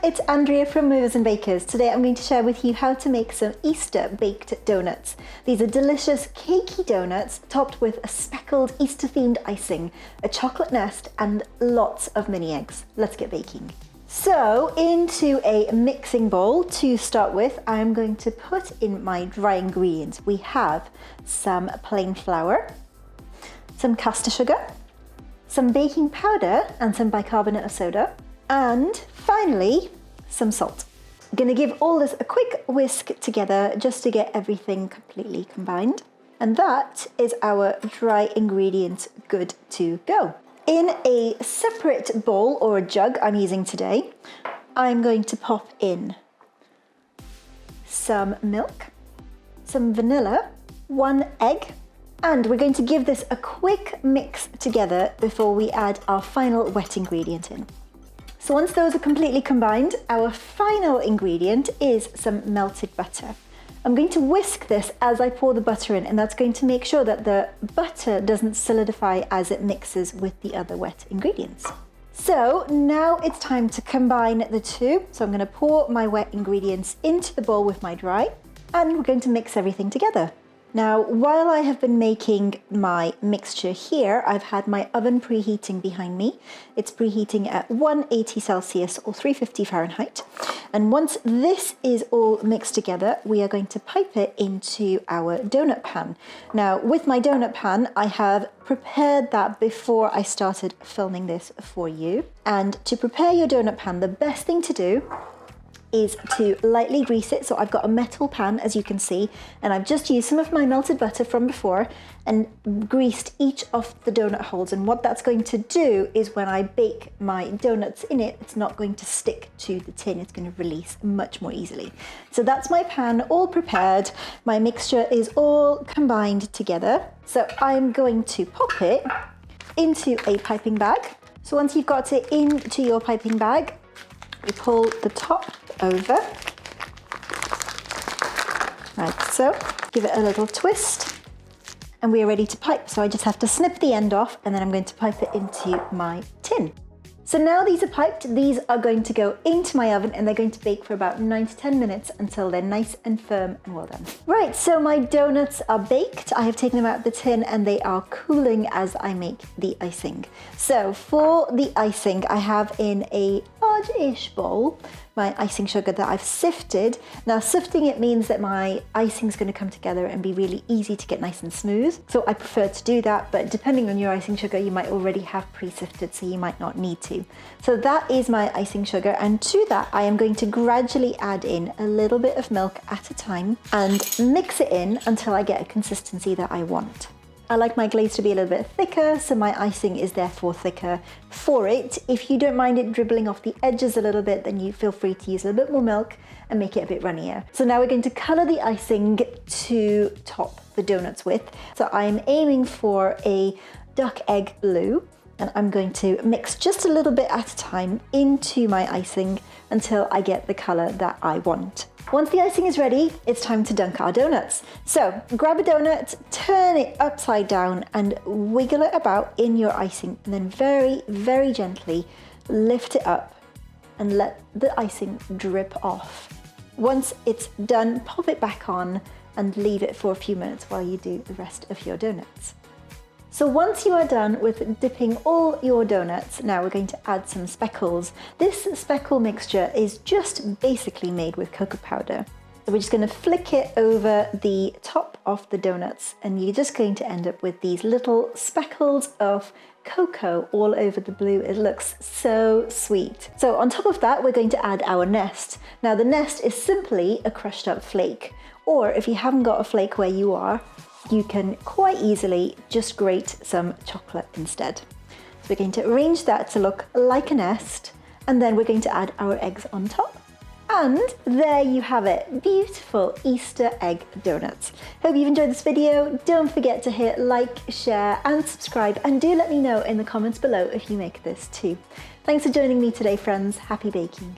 it's Andrea from Movers and Bakers. Today I'm going to share with you how to make some Easter baked donuts. These are delicious cakey donuts topped with a speckled Easter themed icing, a chocolate nest and lots of mini eggs. Let's get baking. So into a mixing bowl to start with, I'm going to put in my dry ingredients. We have some plain flour, some caster sugar, some baking powder and some bicarbonate of soda, and finally some salt. I'm going to give all this a quick whisk together just to get everything completely combined. And that is our dry ingredients good to go. In a separate bowl or a jug I'm using today, I'm going to pop in some milk, some vanilla, 1 egg, and we're going to give this a quick mix together before we add our final wet ingredient in. So once those are completely combined, our final ingredient is some melted butter. I'm going to whisk this as I pour the butter in, and that's going to make sure that the butter doesn't solidify as it mixes with the other wet ingredients. So now it's time to combine the two. So I'm going to pour my wet ingredients into the bowl with my dry, and we're going to mix everything together. Now, while I have been making my mixture here, I've had my oven preheating behind me. It's preheating at 180 Celsius or 350 Fahrenheit. And once this is all mixed together, we are going to pipe it into our donut pan. Now, with my donut pan, I have prepared that before I started filming this for you. And to prepare your donut pan, the best thing to do is to lightly grease it. So I've got a metal pan, as you can see, and I've just used some of my melted butter from before and greased each of the donut holes. And what that's going to do is when I bake my donuts in it, it's not going to stick to the tin. It's going to release much more easily. So that's my pan all prepared. My mixture is all combined together. So I'm going to pop it into a piping bag. So once you've got it into your piping bag, you pull the top over, like so, give it a little twist, and we are ready to pipe. So I just have to snip the end off, and then I'm going to pipe it into my tin. So now these are piped, these are going to go into my oven, and they're going to bake for about 9 to 10 minutes until they're nice and firm and well done. Right, so my donuts are baked. I have taken them out of the tin and they are cooling as I make the icing. So for the icing, I have in a large-ish bowl my icing sugar that I've sifted. Now sifting it means that my icing is going to come together and be really easy to get nice and smooth. So I prefer to do that, but depending on your icing sugar, you might already have pre-sifted, so you might not need to. So that is my icing sugar, and to that I am going to gradually add in a little bit of milk at a time and mix it in until I get a consistency that I want. I like my glaze to be a little bit thicker, so my icing is therefore thicker for it. If you don't mind it dribbling off the edges a little bit, then you feel free to use a little bit more milk and make it a bit runnier. So now we're going to color the icing to top the donuts with. So I'm aiming for a duck egg blue, and I'm going to mix just a little bit at a time into my icing until I get the color that I want. Once the icing is ready, it's time to dunk our donuts. So grab a donut, turn it upside down and wiggle it about in your icing, and then very, very gently lift it up and let the icing drip off. Once it's done, pop it back on and leave it for a few minutes while you do the rest of your donuts. So once you are done with dipping all your donuts, now we're going to add some speckles. This speckle mixture is just basically made with cocoa powder. So we're just going to flick it over the top of the donuts, and you're just going to end up with these little speckles of cocoa all over the blue. It looks so sweet. So on top of that, we're going to add our nest. Now the nest is simply a crushed up flake, or if you haven't got a flake where you are, you can quite easily just grate some chocolate instead. So we're going to arrange that to look like a nest, and then we're going to add our eggs on top. And there you have it, beautiful Easter egg donuts. Hope you've enjoyed this video. Don't forget to hit like, share and subscribe, and do let me know in the comments below if you make this too. Thanks for joining me today, friends. Happy baking.